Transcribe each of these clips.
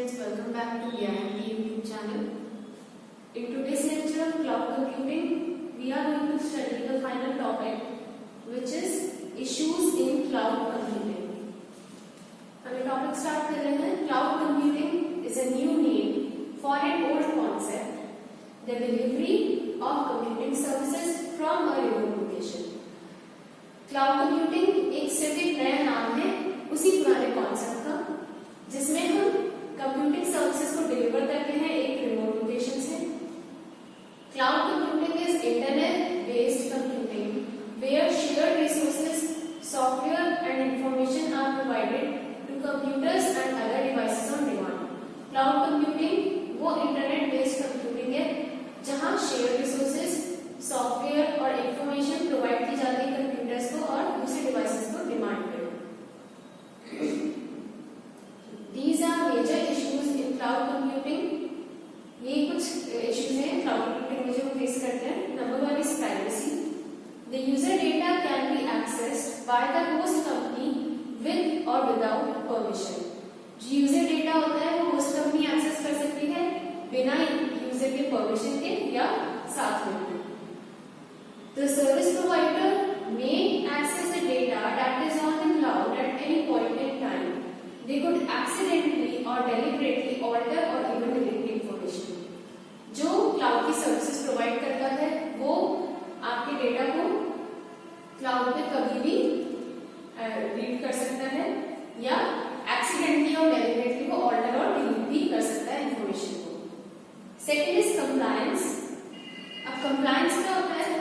students, welcome back to VIMT YouTube channel. In today's lecture of cloud computing, we are going to study the final topic, which is issues in cloud computing. हम topic start कर रहे हैं. Cloud computing is a new name for an old concept, the delivery of computing services from a remote location. Cloud computing एक सिर्फ एक नया नाम है उसी पुराने कॉन्सेप्ट का, जिसमें हम कंप्यूटिंग सर्विसेज को डिलीवर करते हैं एक रिमोट लोकेशन से. Cloud computing is internet based computing where shared resources, software and information are provided to computers and other devices on demand. Cloud computing वो इंटरनेट बेस्ड कंप्यूटिंग है जहां shared resources, software और information provide की जाती है computers को और दूसरे डिवाइसेस को डिमांड पे. These are major issues in cloud computing. ये कुछ इश्यूज हैं क्लाउड कंप्यूटिंग में जो हम फेस करते हैं. Number 1 is privacy. The user data can be accessed by the host company with or without permission. जो यूजर डेटा होता है वो होस्ट कंपनी एक्सेस कर सकती है बिना यूजर के परमिशन के या साथ में. The service provider may access the data that is on the cloud at any point in time. They could accidentally or deliberately alter or even delete the information. जो क्लाउड की services provide करता है वो आपके data को cloud पे कभी भी रीड कर सकता है या एक्सीडेंटली और डेलिबरेटली वो ऑल्टर और डिलीट भी कर सकता है इंफॉर्मेशन को. Second is compliance. अब कंप्लायंस क्या होता है?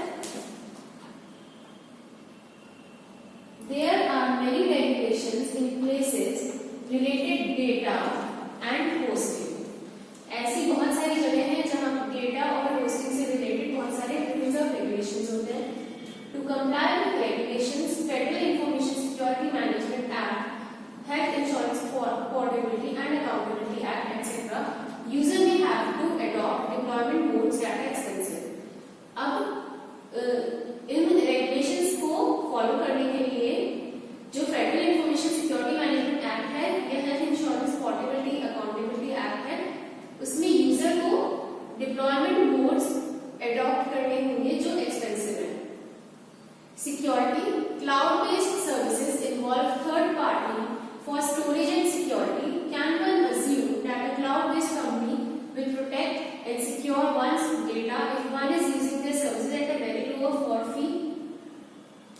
There are many regulations in places related data and hosting. ऐसी बहुत सारी जगह हैं जहां डेटा और होस्टिंग से रिलेटेड बहुत सारे रूल्स और रेगुलेशंस होते हैं. To comply with regulations, Federal Information Security Management Act, Health Insurance Portability and Accountability Act, etc., user may have to adopt deployment modes that are expensive. अब इन regulations को follow करने के लिए जो federal information security management act है या health insurance portability accountability act है, उसमें यूजर को डिप्लॉयमेंट मोड्स अडॉप्ट करने होंगे जो एक्सपेंसिव है. Security. Cloud based services involve third party for storage and security. Can one assume that a cloud based company will protect and secure one's data if one is using their services at a very low afford fee?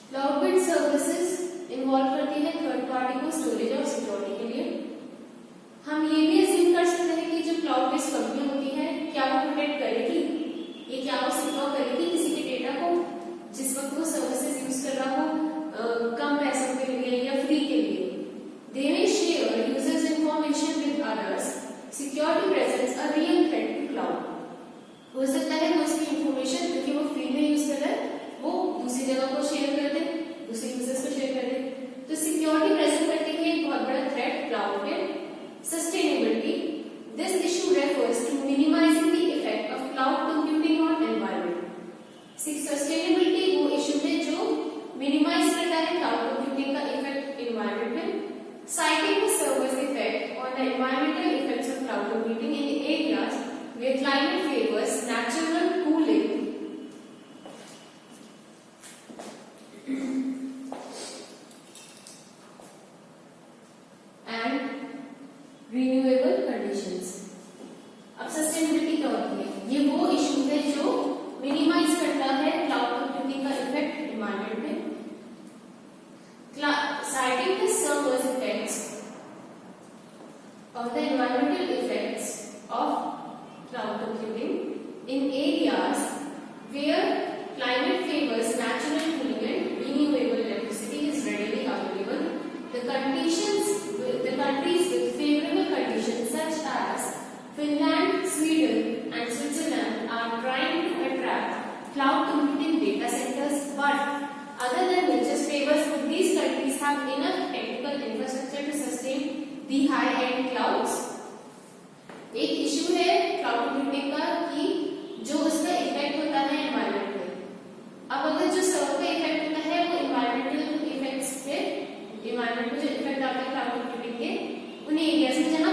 Cloud based services involve करती है third party को storage और security के लिए. हम ये भी assume कर सकते हैं कि जो क्लाउड बेस्ड कंपनी होती है क्या वो प्रोटेक्ट करेगी, ये क्या वो सिक्योर करेगी किसी के डेटा को जिस वक्त वो सर्विसेज यूज कर रहा हो कम पैसों के लिए या फ्री के लिए. They may share users information with others. Security presents a real threat to cloud. हो सकता है वो इसकी इंफॉर्मेशन क्योंकि वो फ्री में यूज कर रहा है वो दूसरी जगह को शेयर कर दे, दूसरे यूजर्स को शेयर कर दे. तो सिक्योरिटी प्रेजेंट करती है एक बहुत बड़ा थ्रेट क्लाउड पे. Sustainability. This issue refers to minimizing the effect of cloud computing on environment. Sustainability वो इशू है जो मिनिमाइज करता है क्लाउड कंप्यूटिंग का इफेक्ट एनवायरनमेंट में. Citing the server's effect on the environmental effects of cloud computing in the areas where climate favors natural cooling and renewable conditions. अब sustainability क्या होती है? ये वो इशू है जो मिनिमाइज करता है क्लाउड कंप्यूटिंग का इफेक्ट एनवायरनमेंट में. Citing the server's effects of the environmental effects of cloud computing in areas where climate favors natural cooling and renewable electricity is readily available. The countries with favorable conditions such as Finland, Sweden and Switzerland are trying to attract cloud computing data centers, but other than nature's favors, would these countries have enough technical infrastructure to sustain the high-end clouds? एक issue है cloud computing का कि जो उसका effect होता है environment पे. अब अगर जो सर्वर पे इफेक्ट होता है वो एनवायरमेंटल इफेक्ट्स पे, एनवायरनमेंट पे जो इफेक्ट आता है क्लाउड कंप्यूटिंग के उन एरियाज में जहां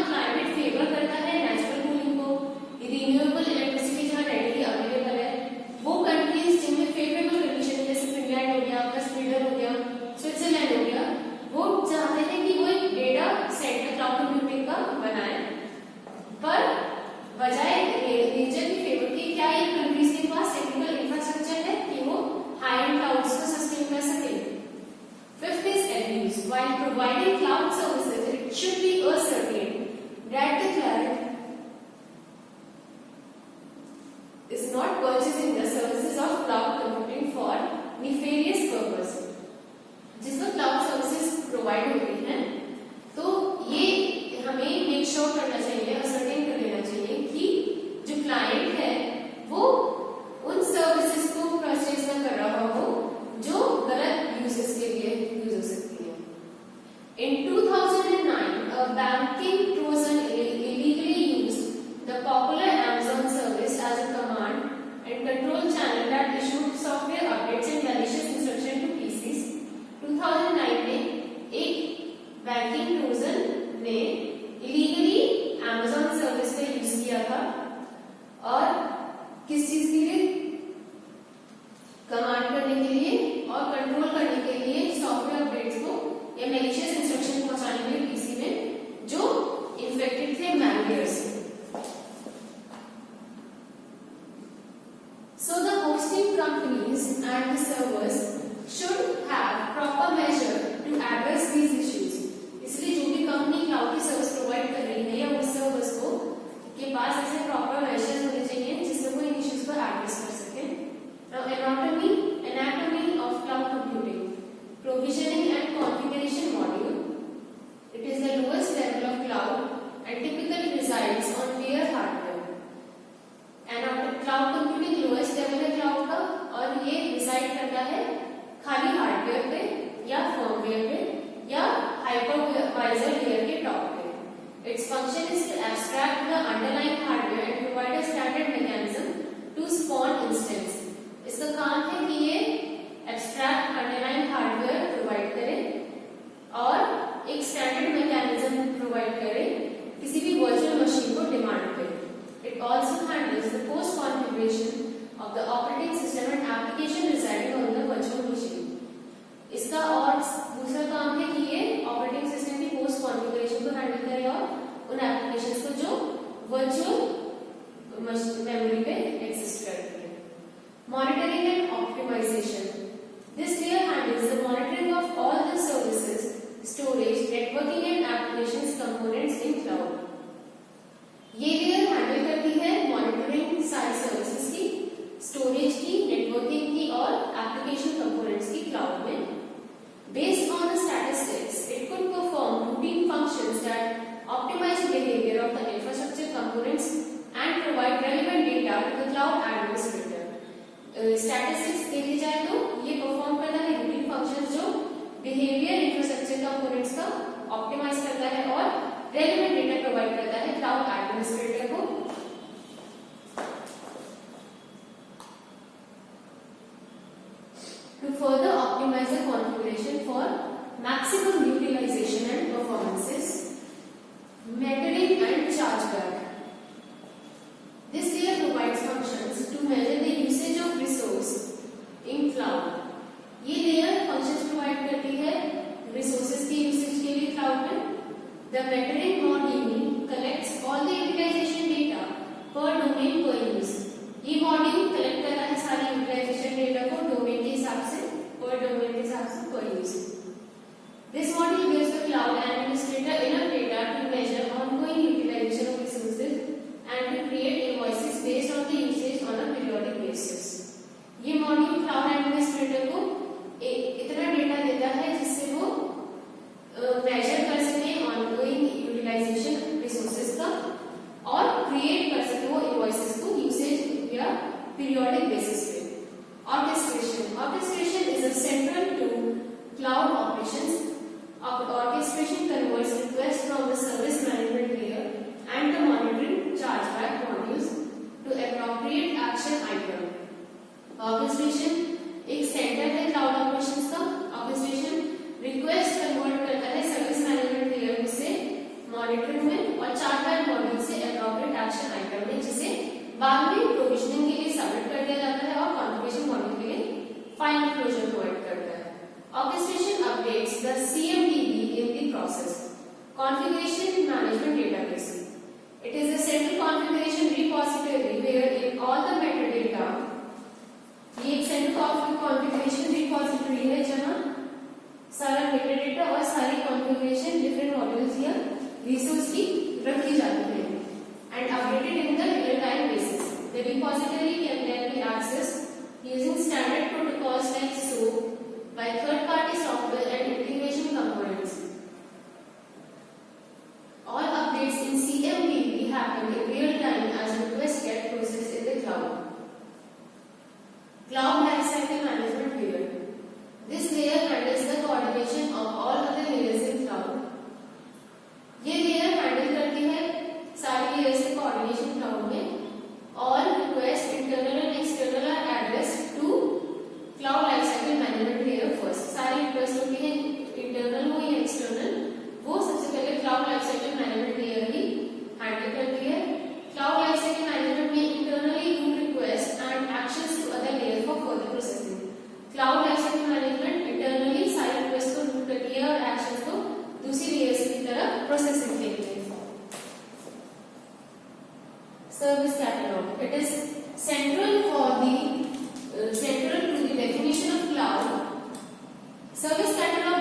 and the servers should have proper measure to address these issues. इसलिए जो भी कंपनी क्लाउड की सर्विस प्रोवाइड कर रही है या उस सर्वर्स को के पास ऐसे प्रॉपर मेजर्स होने चाहिए जिससे वो इन इश्यूज को एड्रेस कर सके. Now anatomy of cloud computing. Provisioning and configuration module. It is the lowest level of cloud and typically resides on bare hardware. Cloud computing lowest level है क्लाउड का और ये रिसाइड करता है खाली हार्डवेयर पे या फर्मवेयर पे या हाइपरवाइजर लेयर के टॉप पे. Its function is to abstract the underlying hardware and provide a standard mechanism to spawn instance. इसका काम है कि ये abstract underlying hardware प्रोवाइड करे और एक स्टैंडर्ड मैकेनिज्म प्रोवाइड करे किसी भी वर्चुअल मशीन को डिमांड पे. It also handles the post configuration of the operating system and application residing on the virtual machine. इसका और दूसरा काम है कि ये ऑपरेटिंग सिस्टम की पोस्ट कॉन्फ़िगरेशन को हैंडल करे और उन एप्लीकेशंस को जो वर्चुअल मेमोरी पे एग्जिस्ट करती है. Monitoring and optimization. This layer handles the monitoring of all the services, storage, networking and applications components in cloud. ये लेयर हैंडल करती है मॉनिटरिंग सारी सर्विसेज की, स्टोरेज की, नेटवर्किंग की और एप्लीकेशन कंपोनेंट्स की क्लाउड में. Based on the statistics it could perform routine functions that optimize behaviour of the infrastructure components and provide relevant data to the cloud administrator. Statistics देखी जाए तो ये परफॉर्म करता है रूटीन फंक्शंस जो behaviour infrastructure components का optimize करता है और रेलेवेंट डेटा प्रोवाइड करता है क्लाउड एडमिनिस्ट्रेटर को. To further optimize the configuration for maximum utilization and performances, metering and chargeback. This layer provides functions to measure the usage of resource in cloud. ये layer functions provide करती है resources की usage के लिए cloud में. The metering module collects all the utilization data per domain per use. ये module collect कर रहा है सारी यूटिलाइजेशन डेटा को डोमेन के हिसाब से per domain के हिसाब से per use. This module gives the cloud administrator enough data to measure ongoing utilization of resources and to create invoices based on the usage on a periodic basis. ये module cloud administrator को इतना data देता है जिससे वो major कर सके ongoing utilisation resources का और क्रिएट कर सके वो इनवॉइसेस को यूसेज या पीरियोडिक बेसिस पे. Orchestration is a central to cloud operations. Orchestration converts requests from the service management layer and the monitoring chargeback modules to appropriate action item. Orchestration एक centre है cloud operations का. Orchestration request convert करता है service management layer से monitoring में और चार्टबैक module से appropriate action item में जिसे बाद में प्रोविजनिंग के लिए सबमिट कर दिया जाता है और कॉन्फ़िगरेशन मॉड्यूल के लिए फाइनल क्लोजर प्रोवाइड करता है. Orchestration updates the CMDB in the process. Configuration management database. It is a central configuration repository where in all the metadata. ये एक सेंट्रल कॉन्फ़िगरेशन रिपोजिटरी है जहां सारा मेटाडेटा और सारी कॉन्फ़िगरेशन डिफरेंट मॉड्यूल्स या रिसोर्स की रखी जाती है and updated in the real time basis. The repository can then be accessed using standard protocols like SOAP by third party software and integration components. All updates in CMDB happen in real time as requests get processed in the cloud. Cloud lifecycle management layer. This layer handles the coordination of all other layers in cloud. ये layer handle करती है सारी layers के coordination cloud में. All requests internal and external are addressed to cloud lifecycle management layer first. सारी requests होती है internal हो या external, वो सबसे पहले cloud lifecycle management layer ही handle करती है. Cloud lifecycle management में internally route requests and actions to other layers for further processing. Cloud lifecycle management internally सारी requests को route करती है और actions को दूसरी layers की तरफ processing के लिए. Service catalog. It is central to the definition of cloud. Service catalog